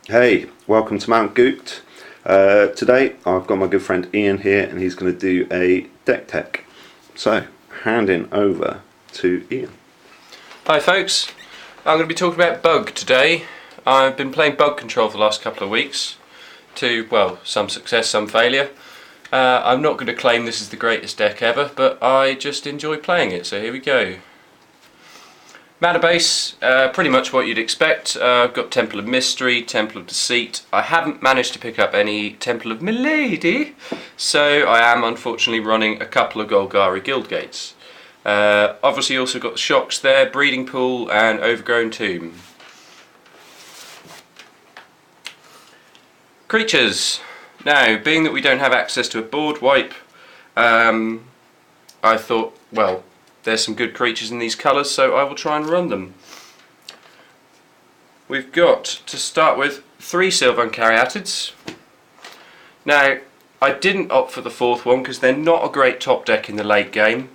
Hey, welcome to Mount Guked. Today I've got my good friend Ian here and he's going to do a deck tech. So, handing over to Ian. Hi folks, I'm going to be talking about bug today. I've been playing bug control for the last couple of weeks to, well, some success, some failure. I'm not going to claim this is the greatest deck ever, but I just enjoy playing it, so here we go. Mana base, pretty much what you'd expect. I've got Temple of Mystery, Temple of Deceit. I haven't managed to pick up any Temple of Milady, so I am unfortunately running a couple of Golgari Guildgates. Obviously also got the Shocks there, Breeding Pool and Overgrown Tomb. Creatures. Now, being that we don't have access to a board wipe, I thought, well, there's some good creatures in these colours, so I will try and run them. We've got, to start with, 3 Sylvan Caryatids. Now, I didn't opt for the 4th one because they're not a great top deck in the late game.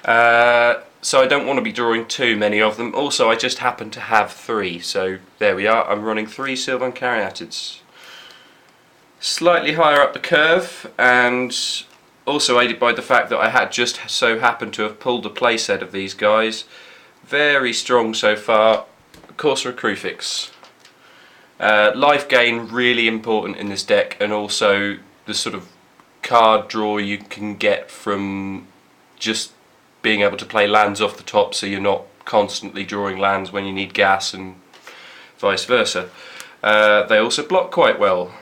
So I don't want to be drawing too many of them. Also, I just happen to have 3, so there we are. I'm running 3 Sylvan Caryatids. Slightly higher up the curve, and also aided by the fact that I had just so happened to have pulled a playset of these guys. Very strong so far. Corsair Crucifix. Life gain really important in this deck, and also the sort of card draw you can get from just being able to play lands off the top, so you're not constantly drawing lands when you need gas and vice versa. They also block quite well.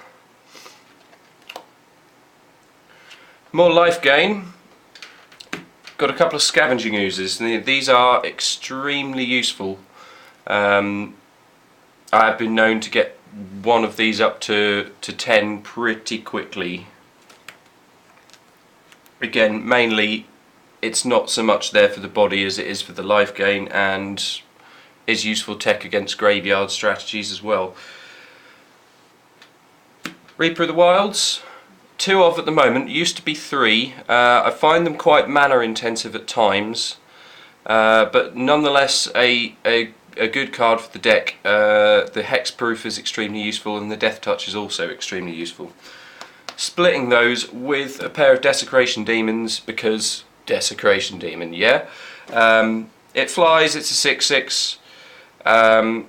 More life gain. Got a couple of Scavenging Oozes. These are extremely useful. I have been known to get one of these up to 10 pretty quickly. Again, mainly it's not so much there for the body as it is for the life gain, and is useful tech against graveyard strategies as well. Reaper of the Wilds. 2 of at the moment, used to be 3. I find them quite mana intensive at times, but nonetheless a good card for the deck. The Hexproof is extremely useful, and the Death Touch is also extremely useful. Splitting those with a pair of Desecration Demons, because Desecration Demon, yeah. It flies, it's a 6/6.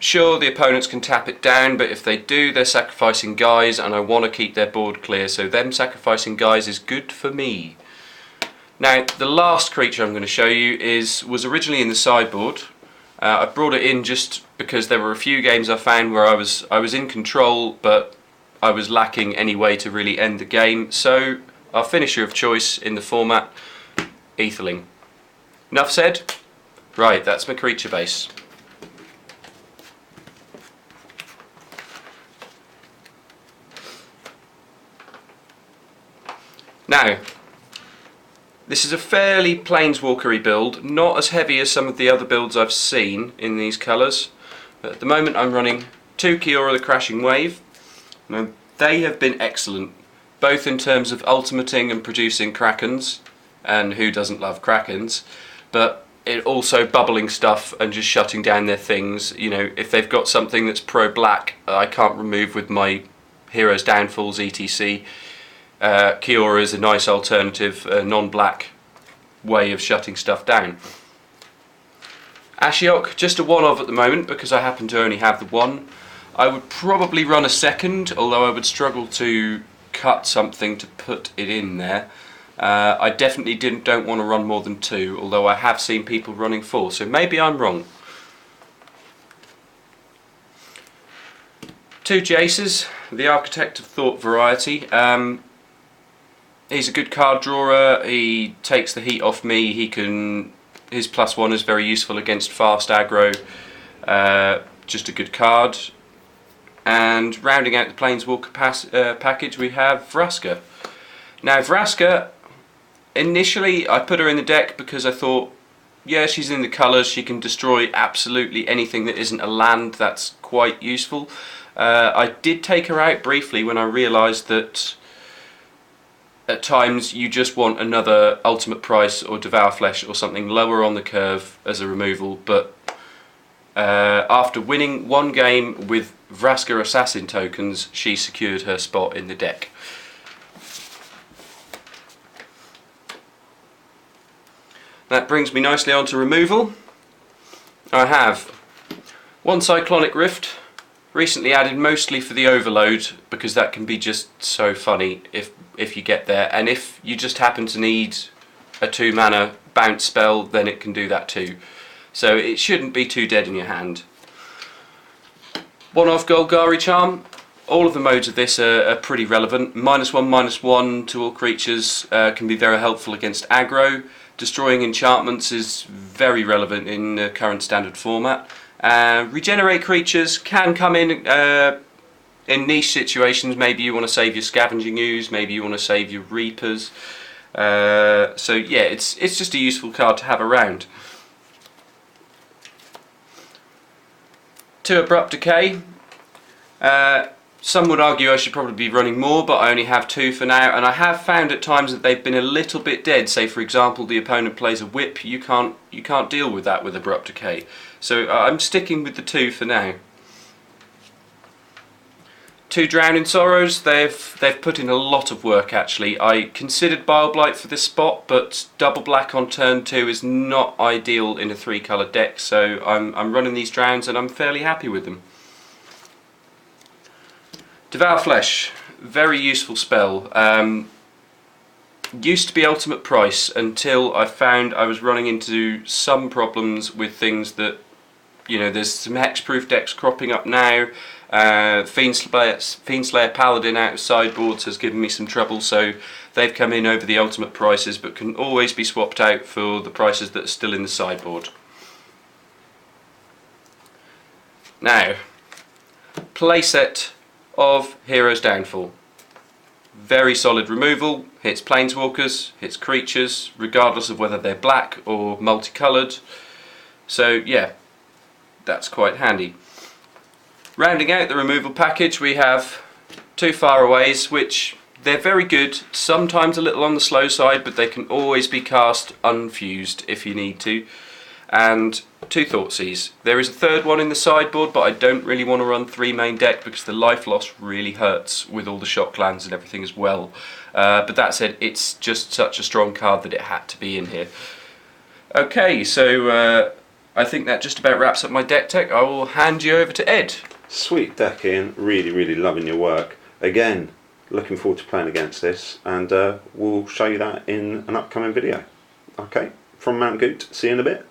Sure, the opponents can tap it down, but if they do, they're sacrificing guys, and I want to keep their board clear, so them sacrificing guys is good for me. Now, the last creature I'm going to show you was originally in the sideboard. I brought it in just because there were a few games I found where I was in control, but I was lacking any way to really end the game, so our finisher of choice in the format, Aetherling. Enough said? Right, that's my creature base. Now, this is a fairly planeswalkery build, not as heavy as some of the other builds I've seen in these colours. But at the moment I'm running 2 Kiora the Crashing Wave. Now, they have been excellent, both in terms of ultimating and producing Krakens, and who doesn't love Krakens, but it also bubbling stuff and just shutting down their things. You know, if they've got something that's pro-black I can't remove with my Heroes Downfalls etc. Kiora is a nice alternative, non-black way of shutting stuff down. Ashiok, just a one-of at the moment because I happen to only have the one. I would probably run a second, although I would struggle to cut something to put it in there. I definitely don't want to run more than 2, although I have seen people running 4, so maybe I'm wrong. 2 Jaces, the Architect of Thought variety. He's a good card drawer, he takes the heat off me, his +1 is very useful against fast aggro, just a good card. And rounding out the Planeswalker package we have Vraska. Now Vraska, initially I put her in the deck because I thought, yeah, she's in the colours, she can destroy absolutely anything that isn't a land, that's quite useful. I did take her out briefly when I realised that at times you just want another Ultimate Price or Devour Flesh or something lower on the curve as a removal, but After winning one game with Vraska Assassin tokens, she secured her spot in the deck. That brings me nicely on to removal. I have one Cyclonic Rift, recently added mostly for the overload, because that can be just so funny if you get there, and if you just happen to need a 2 mana bounce spell, then it can do that too. So it shouldn't be too dead in your hand. One off Golgari Charm. All of the modes of this are pretty relevant. -1/-1 to all creatures can be very helpful against aggro. Destroying enchantments is very relevant in the current standard format. Regenerate creatures can come in niche situations. Maybe you want to save your Scavenging Ooze, maybe you want to save your Reapers. So yeah, it's just a useful card to have around. 2 Abrupt Decay. Some would argue I should probably be running more, but I only have 2 for now, and I have found at times that they've been a little bit dead. Say for example the opponent plays a whip, you can't deal with that with Abrupt Decay. So I'm sticking with the 2 for now. 2 Drowning Sorrows. They've put in a lot of work actually. I considered Bile Blight for this spot, but double black on turn 2 is not ideal in a 3-colour deck, so I'm running these Drowns and I'm fairly happy with them. Devour Flesh, very useful spell. Used to be ultimate price until I found I was running into some problems with things that, you know, there's some hexproof decks cropping up now. Fiendslayer Paladin out of sideboards has given me some trouble, so they've come in over the ultimate prices, but can always be swapped out for the prices that are still in the sideboard. Now, playset of Hero's Downfall. Very solid removal, hits planeswalkers, hits creatures, regardless of whether they're black or multicoloured. So yeah, that's quite handy. Rounding out the removal package, we have 2 Faraways, which they're very good, sometimes a little on the slow side, but they can always be cast unfused if you need to. And 2 Thoughtseize. There is a 3rd one in the sideboard, but I don't really want to run 3 main deck because the life loss really hurts with all the shock lands and everything as well. But that said, it's just such a strong card that it had to be in here. Okay, so I think that just about wraps up my deck tech. I will hand you over to Ed. Sweet deck, Ian. Really loving your work. Again, looking forward to playing against this, and we'll show you that in an upcoming video. Okay, from Mount Guked, see you in a bit.